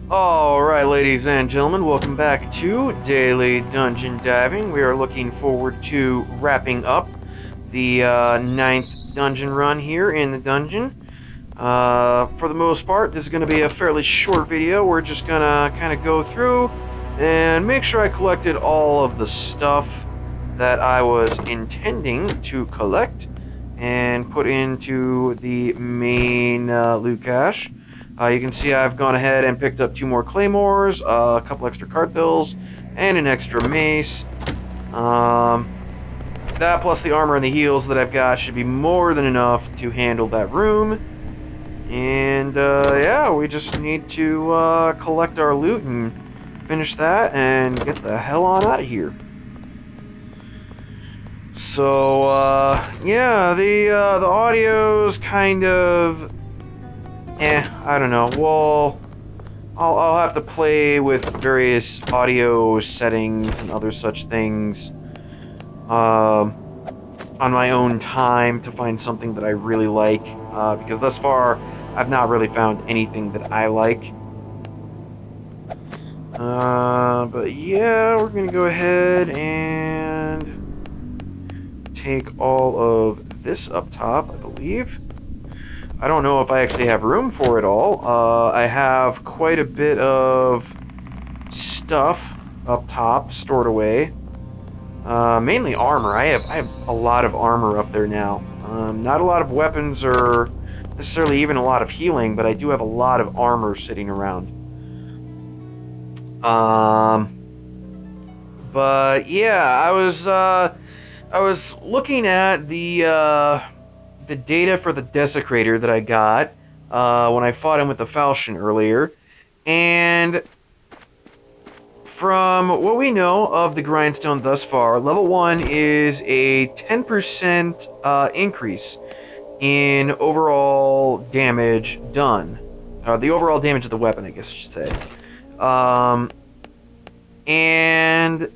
Alright, ladies and gentlemen, welcome back to Daily Dungeon Diving. We are looking forward to wrapping up the ninth dungeon run here in the dungeon. For the most part, this is going to be a fairly short video. We're just going to kind of go through and make sure I collected all of the stuff that I was intending to collect and put into the main loot cache. You can see I've gone ahead and picked up 2 more claymores, a couple extra cartels, and an extra mace. That plus the armor and the heals that I've got should be more than enough to handle that room. And yeah, we just need to collect our loot and finish that and get the hell on out of here. So yeah, the audio's kind of I don't know. Well, I'll have to play with various audio settings and other such things on my own time to find something that I really like, because thus far I've not really found anything that I like. But yeah, we're gonna go ahead and take all of this up top, I believe. I don't know if I actually have room for it all. I have quite a bit of stuff up top stored away. Mainly armor. I have a lot of armor up there now. Not a lot of weapons or necessarily even a lot of healing, but I do have a lot of armor sitting around. But yeah, I was looking at the data for the Desecrator that I got when I fought him with the falchion earlier, and from what we know of the grindstone thus far, level 1 is a 10% increase in overall damage done. The overall damage of the weapon, I guess I should say. And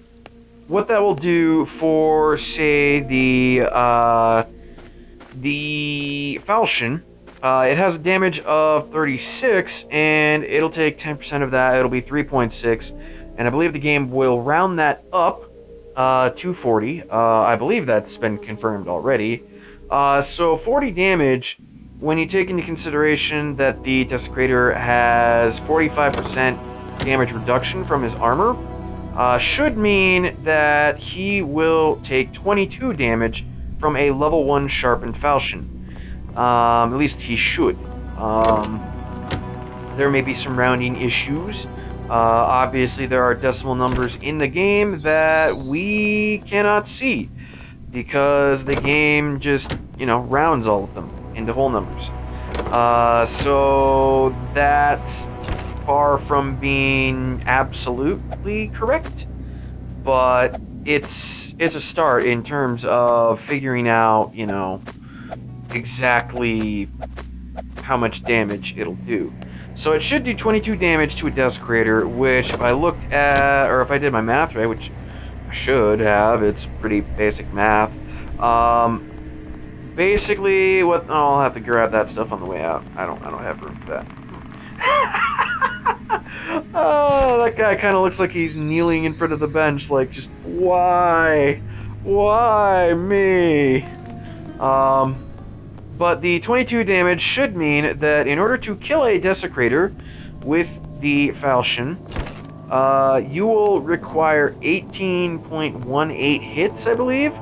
what that will do for, say, the falchion, it has a damage of 36, and it'll take 10% of that. It'll be 3.6, and I believe the game will round that up to 40. I believe that's been confirmed already. So 40 damage, when you take into consideration that the Desecrator has 45% damage reduction from his armor, should mean that he will take 22 damage from a level 1 sharpened falchion. At least he should. There may be some rounding issues. Obviously, there are decimal numbers in the game that we cannot see because the game just, rounds all of them into whole numbers. So that's far from being absolutely correct, but it's a start in terms of figuring out, exactly how much damage it'll do. So it should do 22 damage to a Desecrator, which if I looked at, or if I did my math right, which I should have, it's pretty basic math. Basically, I'll have to grab that stuff on the way out. I don't have room for that. Oh, that guy kind of looks like he's kneeling in front of the bench, like, just, why? Why me? But the 22 damage should mean that in order to kill a Desecrator with the falchion, you will require 18.18 hits, I believe.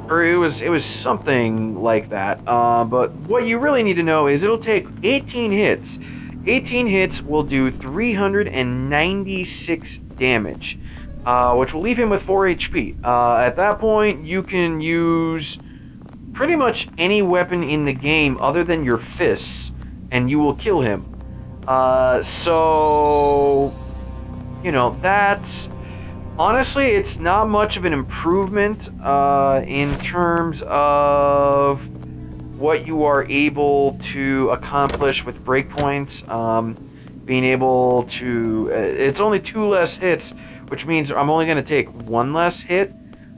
Or it was something like that. But what you really need to know is it'll take 18 hits. 18 hits will do 396 damage, which will leave him with 4 HP. At that point, you can use pretty much any weapon in the game other than your fists, and you will kill him. So, that's... Honestly, it's not much of an improvement in terms of what you are able to accomplish with breakpoints. Being able to... it's only 2 less hits, which means I'm only going to take 1 less hit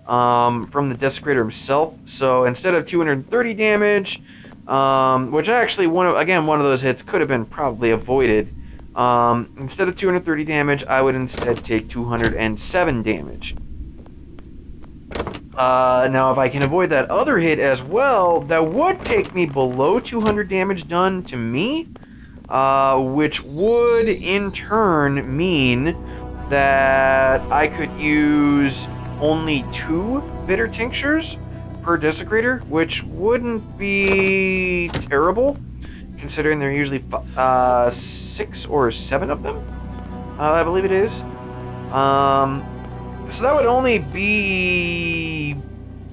from the Desecrator himself. So instead of 230 damage, Which actually, one of those hits could have been probably avoided. Instead of 230 damage, I would instead take 207 damage. Now, if I can avoid that other hit as well, that would take me below 200 damage done to me, which would in turn mean that I could use only 2 bitter tinctures per Desecrator, which wouldn't be terrible, considering there are usually 6 or 7 of them, I believe it is. So that would only be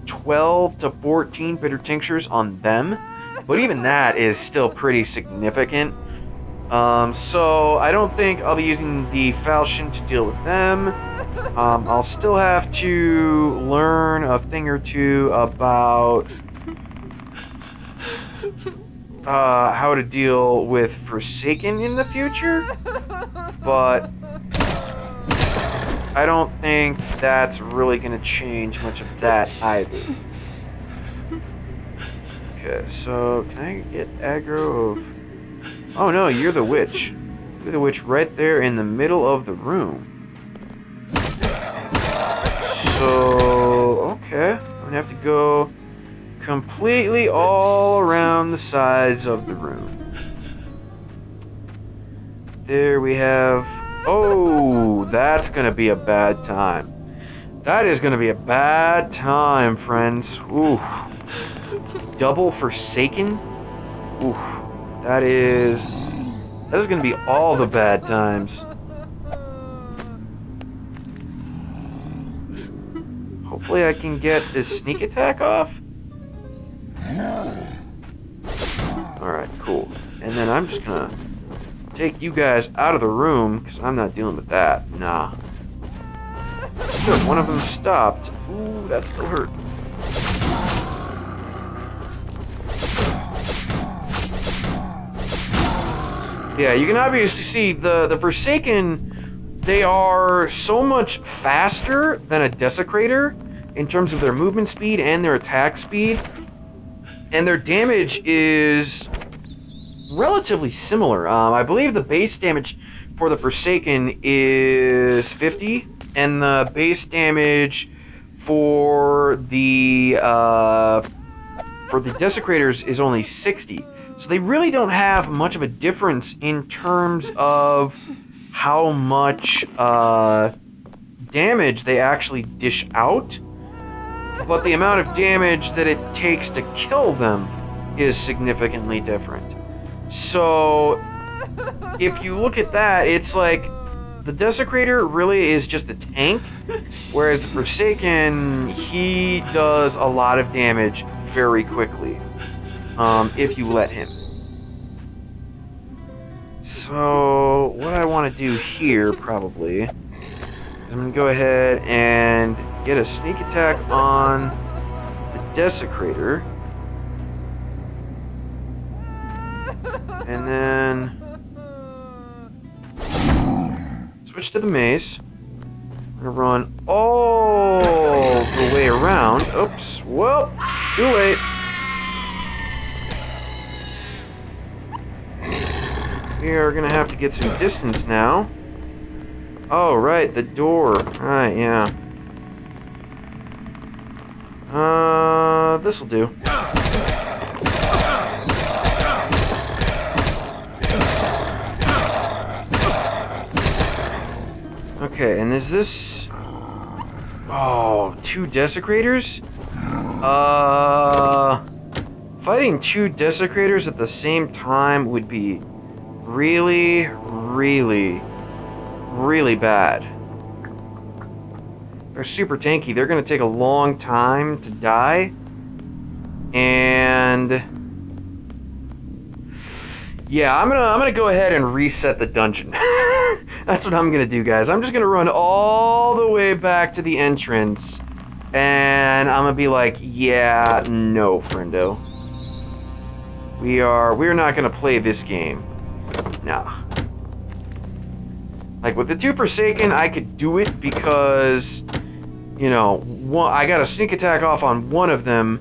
12 to 14 bitter tinctures on them, but even that is still pretty significant. So I don't think I'll be using the falchion to deal with them. I'll still have to learn a thing or two about how to deal with Forsaken in the future, but I don't think that's really going to change much of that either. Okay, so can I get aggro of... Oh no, you're the witch. You're the witch right there in the middle of the room. So, okay. I'm going to have to go completely all around the sides of the room. There we have... Oh, that's going to be a bad time. That is going to be a bad time, friends. Ooh. Double Forsaken? Ooh. That is going to be all the bad times. Hopefully I can get this sneak attack off. Alright, cool. And then I'm just going to take you guys out of the room, because I'm not dealing with that. Nah. Good, one of them stopped. Ooh, that still hurt. Yeah, you can obviously see the Forsaken, they are so much faster than a Desecrator in terms of their movement speed and their attack speed. And their damage is relatively similar. I believe the base damage for the Forsaken is 50, and the base damage for the Desecrators is only 60. So they really don't have much of a difference in terms of how much damage they actually dish out, but the amount of damage that it takes to kill them is significantly different. So if you look at that, it's like the Desecrator really is just a tank, whereas the Forsaken, he does a lot of damage very quickly. If you let him. So, what I want to do here, probably, is I'm going to go ahead and get a sneak attack on the Desecrator. And then switch to the mace. I'm going to run all the way around. Oops, well, too late. We are going to have to get some distance now. Oh, right, the door. Right, yeah. This'll do. Okay, and is this... Oh, 2 Desecrators? Fighting 2 Desecrators at the same time would be really, really, really bad. They're super tanky. They're going to take a long time to die. And yeah, I'm gonna go ahead and reset the dungeon. That's what I'm gonna do, guys. I'm just gonna run all the way back to the entrance, and I'm gonna be like, yeah, no, friendo. We're not gonna play this game. Nah. Like, with the 2 Forsaken, I could do it because, you know, I got a sneak attack off on one of them,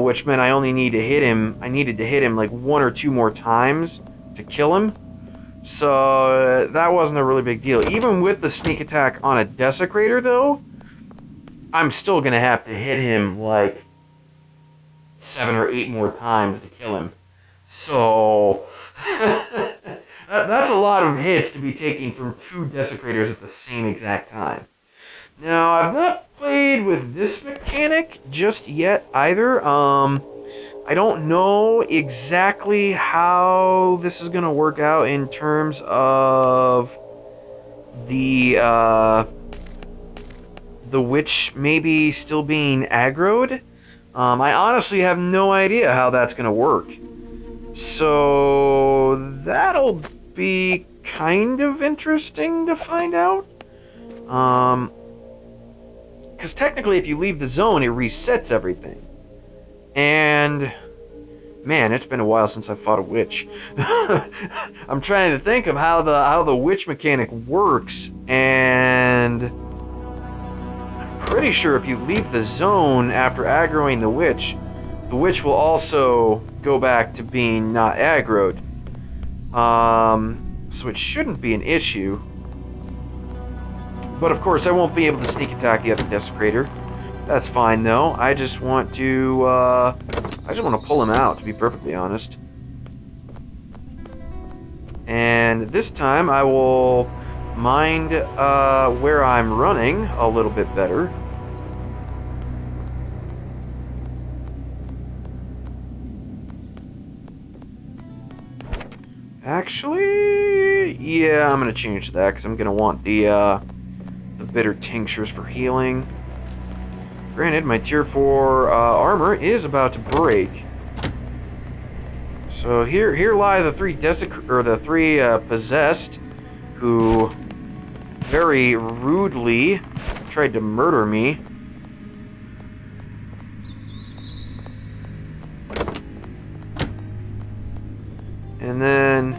which meant I only need to hit him. I needed to hit him like 1 or 2 more times to kill him. So that wasn't a really big deal. Even with the sneak attack on a Desecrator, though, I'm still gonna have to hit him like 7 or 8 more times to kill him. So that's a lot of hits to be taking from 2 Desecrators at the same exact time. Now, I've not played with this mechanic just yet either. I don't know exactly how this is going to work out in terms of the witch maybe still being aggroed. I honestly have no idea how that's going to work. So that'll be kind of interesting to find out. Because technically if you leave the zone, it resets everything. And man, it's been a while since I fought a witch. I'm trying to think of how the witch mechanic works, and I'm pretty sure if you leave the zone after aggroing the witch will also go back to being not aggroed. So it shouldn't be an issue. But of course, I won't be able to sneak attack the other Desecrator. That's fine though. I just want to pull him out, to be perfectly honest. And this time I will mind where I'm running a little bit better. Actually, yeah, I'm gonna change that because I'm gonna want the bitter tinctures for healing. Granted, my tier 4 armor is about to break. So here lie the 3 possessed, who very rudely tried to murder me. And then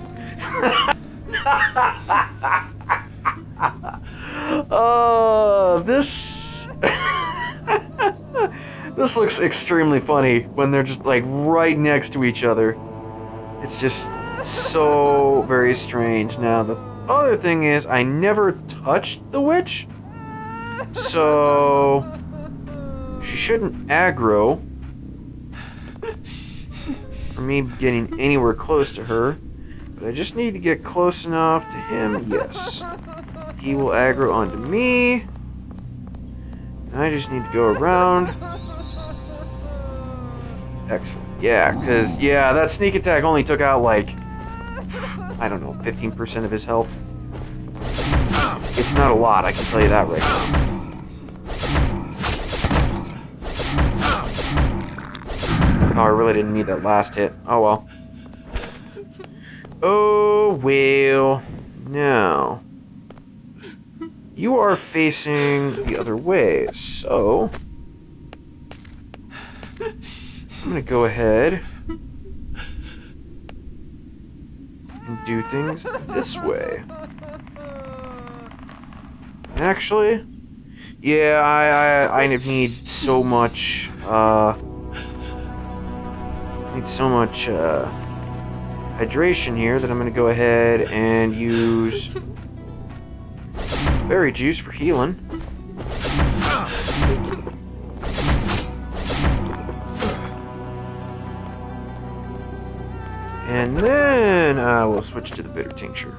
this this looks extremely funny when they're just like right next to each other. It's just so very strange. Now the other thing is I never touched the witch, so she shouldn't aggro for me getting anywhere close to her. But I just need to get close enough to him. Yes, he will aggro onto me. I just need to go around. Excellent. Yeah, because, yeah, that sneak attack only took out, like, I don't know, 15% of his health. It's not a lot, I can tell you that right now. Oh, I really didn't need that last hit. Oh, well. Oh, well. Now, you are facing the other way, so I'm going to go ahead and do things this way. Actually, yeah, I need so much, hydration here that I'm going to go ahead and use berry juice for healing. And then I will switch to the bitter tincture.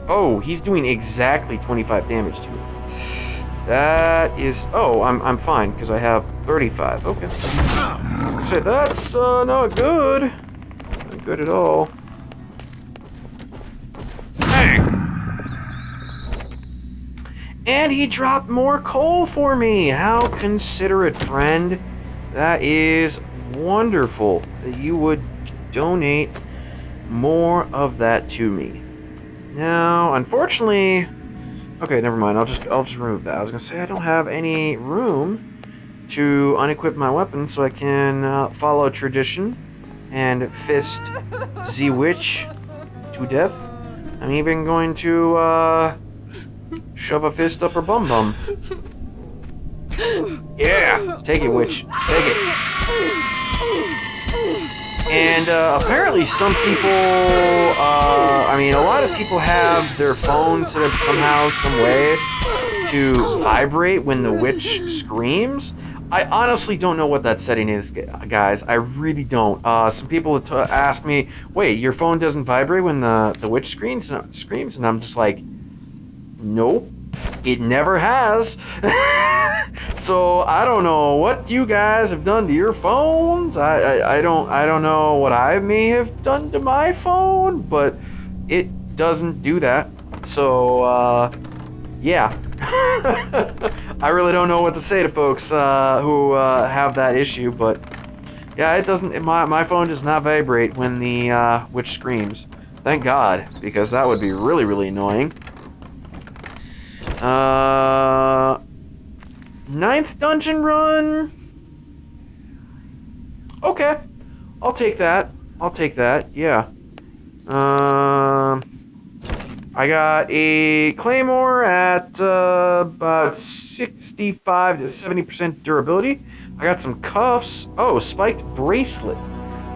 Oh, he's doing exactly 25 damage to me. That is... Oh, I'm fine, because I have 35. Okay. So that's not good. Not good at all. And he dropped more coal for me. How considerate, friend. That is wonderful that you would donate more of that to me. Now, unfortunately, okay, never mind. I'll just remove that. I was gonna say I don't have any room to unequip my weapon, so I can follow tradition and fist the witch to death. I'm even going to Shove a fist up her bum bum. Yeah, take it, witch. Take it. And apparently some people, I mean, a lot of people have their phones set up somehow, some way to vibrate when the witch screams. I honestly don't know what that setting is, guys. I really don't. Some people ask me, wait, your phone doesn't vibrate when the witch screams? And I'm just like, nope, it never has. So I don't know what you guys have done to your phones. I don't know what I may have done to my phone, but it doesn't do that. So yeah. I really don't know what to say to folks who have that issue, but yeah, it doesn't. My phone does not vibrate when the witch screams. Thank God, because that would be really, really annoying. 9th dungeon run. Okay, I'll take that. I'll take that. Yeah. I got a claymore at about 65 to 70% durability. I got some cuffs. Oh, spiked bracelet.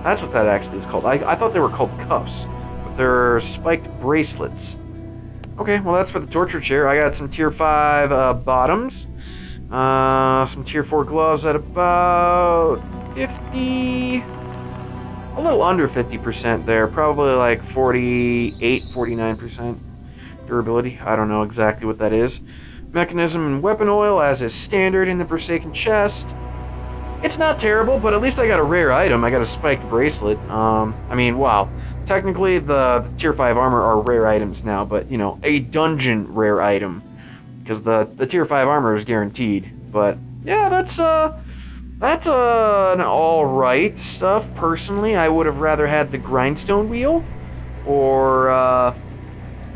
That's what that actually is called. I thought they were called cuffs, but they're spiked bracelets. Okay, well that's for the torture chair. I got some tier 5 bottoms. Some tier 4 gloves at about 50... a little under 50% there. Probably like 48, 49% durability. I don't know exactly what that is. Mechanism and weapon oil as is standard in the Forsaken chest. It's not terrible, but at least I got a rare item. I got a spiked bracelet. I mean, wow. Technically, the tier 5 armor are rare items now, but, you know, a dungeon rare item. Because the tier 5 armor is guaranteed. But, yeah, that's an alright stuff. Personally, I would have rather had the grindstone wheel. Or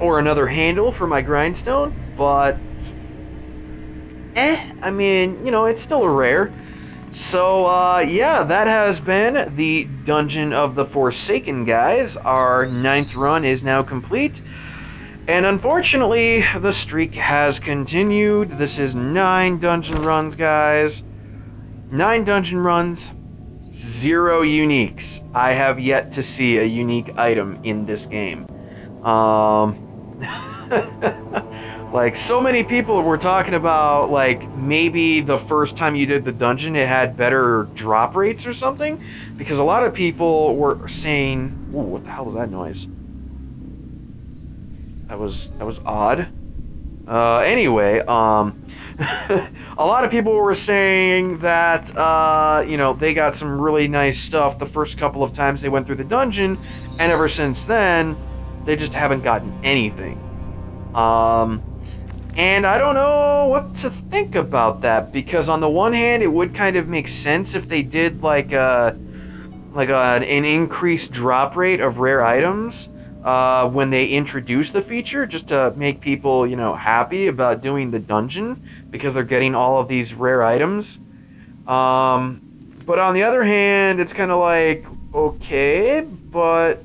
another handle for my grindstone. But, I mean, you know, it's still a rare. So, yeah, that has been the Dungeon of the Forsaken, guys. Our 9th run is now complete. And unfortunately, the streak has continued. This is 9 dungeon runs, guys. 9 dungeon runs, 0 uniques. I have yet to see a unique item in this game. Like, so many people were talking about, like, maybe the first time you did the dungeon, it had better drop rates or something. Because a lot of people were saying, ooh, what the hell was that noise? That was odd. Anyway, a lot of people were saying that, you know, they got some really nice stuff the first couple of times they went through the dungeon, and ever since then, they just haven't gotten anything. And I don't know what to think about that, because on the one hand, it would kind of make sense if they did like an increased drop rate of rare items when they introduce the feature, just to make people, you know, happy about doing the dungeon because they're getting all of these rare items. But on the other hand, it's kind of like, okay, but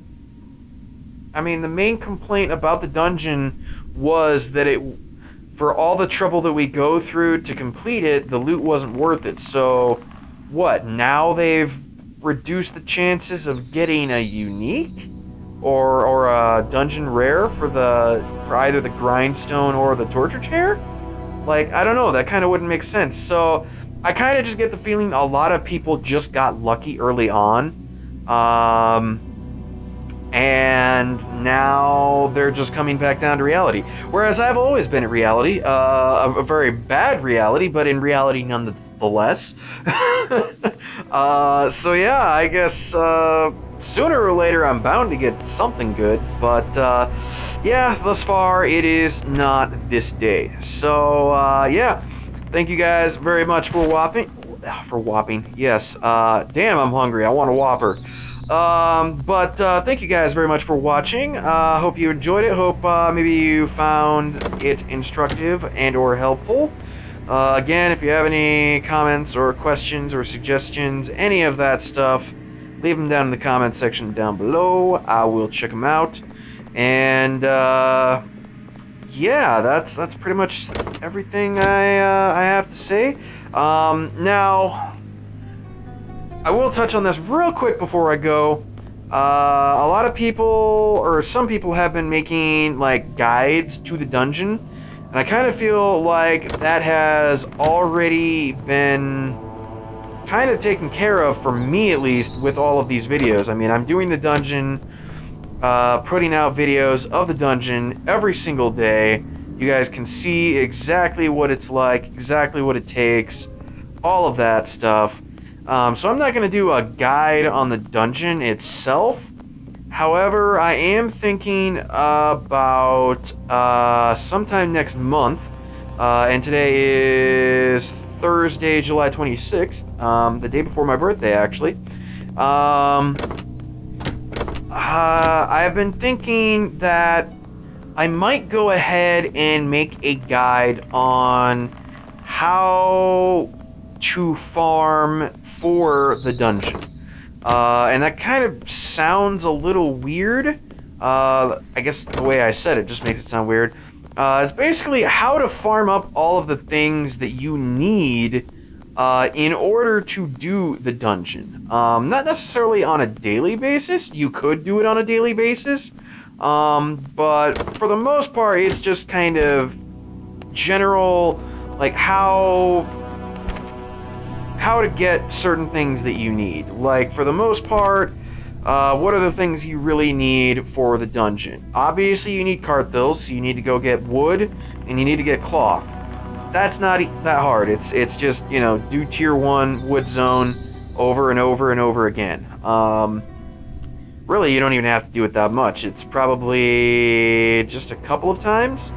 I mean, the main complaint about the dungeon was that for all the trouble that we go through to complete it, the loot wasn't worth it. So, what? Now they've reduced the chances of getting a unique or a dungeon rare for either the grindstone or the torture chair? Like, I don't know. That kind of wouldn't make sense. So, I kind of just get the feeling a lot of people just got lucky early on. And now they're just coming back down to reality. Whereas I've always been at reality, a very bad reality, but in reality nonetheless. So yeah, I guess sooner or later I'm bound to get something good, but yeah, thus far it is not this day. So yeah, thank you guys very much for whopping. Yes. Damn, I'm hungry. I want a Whopper. But thank you guys very much for watching. Hope you enjoyed it. Hope maybe you found it instructive and or helpful. Again, if you have any comments or questions or suggestions, any of that stuff, leave them down in the comment section down below. I will check them out. And yeah, that's pretty much everything I have to say. Now, I will touch on this real quick before I go. A lot of people, or some people, have been making like guides to the dungeon, and I kind of feel like that has already been kind of taken care of, for me at least, with all of these videos. I mean, I'm doing the dungeon, putting out videos of the dungeon every single day. You guys can see exactly what it's like, exactly what it takes, all of that stuff. So I'm not going to do a guide on the dungeon itself. However, I am thinking about sometime next month, and today is Thursday, July 26th, the day before my birthday, actually. I've been thinking that I might go ahead and make a guide on how to farm for the dungeon. And that kind of sounds a little weird. I guess the way I said it just makes it sound weird. It's basically how to farm up all of the things that you need in order to do the dungeon. Not necessarily on a daily basis. You could do it on a daily basis. But for the most part, it's just kind of general, like how to get certain things that you need. Like, for the most part, what are the things you really need for the dungeon? Obviously, you need cartils, so you need to go get wood, and you need to get cloth. That's not that hard. It's just, you know, do tier 1 wood zone over and over and over again. Really, you don't even have to do it that much. It's probably just a couple of times.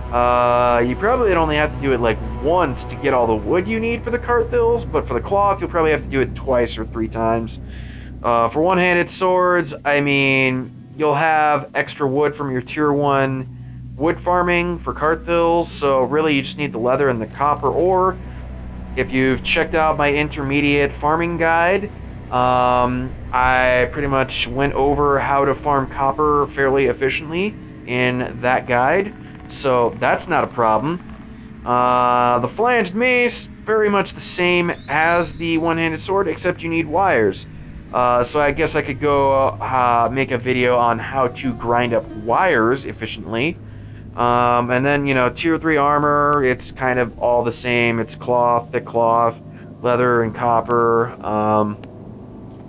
You probably only have to do it like once to get all the wood you need for the cartils, but for the cloth, you'll probably have to do it twice or 3 times. For one-handed swords, I mean, you'll have extra wood from your tier 1 wood farming for cartils, so really you just need the leather and the copper ore. If you've checked out my intermediate farming guide, I pretty much went over how to farm copper fairly efficiently in that guide, so that's not a problem. The flanged mace, very much the same as the one-handed sword, except you need wires. So I guess I could go make a video on how to grind up wires efficiently. And then, you know, tier 3 armor, it's kind of all the same. It's cloth, thick cloth, leather and copper,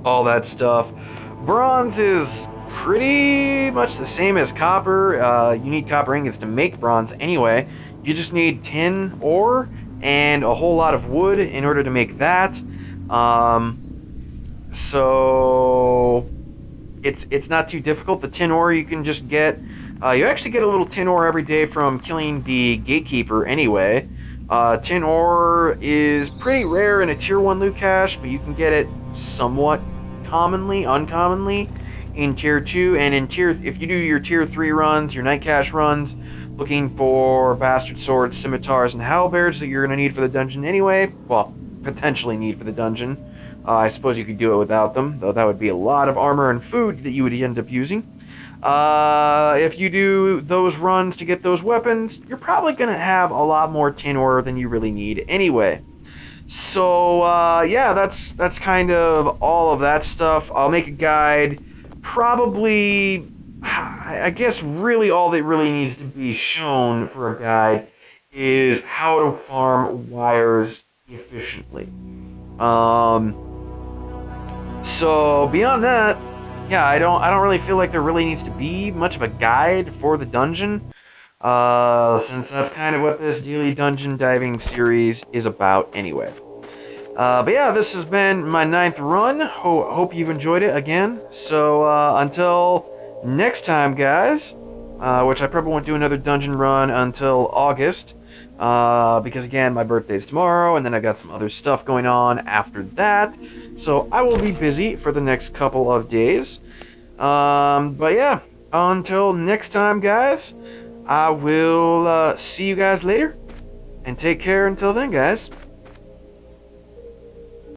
all that stuff. Bronze is pretty much the same as copper. You need copper ingots to make bronze anyway. You just need tin ore and a whole lot of wood in order to make that. So it's not too difficult. The tin ore you can just get. You actually get a little tin ore every day from killing the gatekeeper anyway. Tin ore is pretty rare in a tier 1 loot cache, but you can get it somewhat uncommonly in tier 2, and if you do your tier 3 runs, your night cache runs, looking for bastard swords, scimitars, and halberds that you're going to need for the dungeon anyway, well, potentially need for the dungeon. I suppose you could do it without them, though that would be a lot of armor and food that you would end up using. If you do those runs to get those weapons, you're probably going to have a lot more tin ore than you really need anyway. So, yeah, that's kind of all of that stuff. I'll make a guide. Probably, I guess really all that really needs to be shown for a guide is how to farm wires efficiently. So beyond that, yeah, I don't really feel like there really needs to be much of a guide for the dungeon, since that's kind of what this daily dungeon diving series is about anyway. But yeah, this has been my 9th run. Hope you've enjoyed it again. So until next time, guys, which I probably won't do another dungeon run until August, because again, my birthday's tomorrow, and then I got some other stuff going on after that. So I will be busy for the next couple of days. But yeah, until next time, guys, I will see you guys later, and take care until then, guys.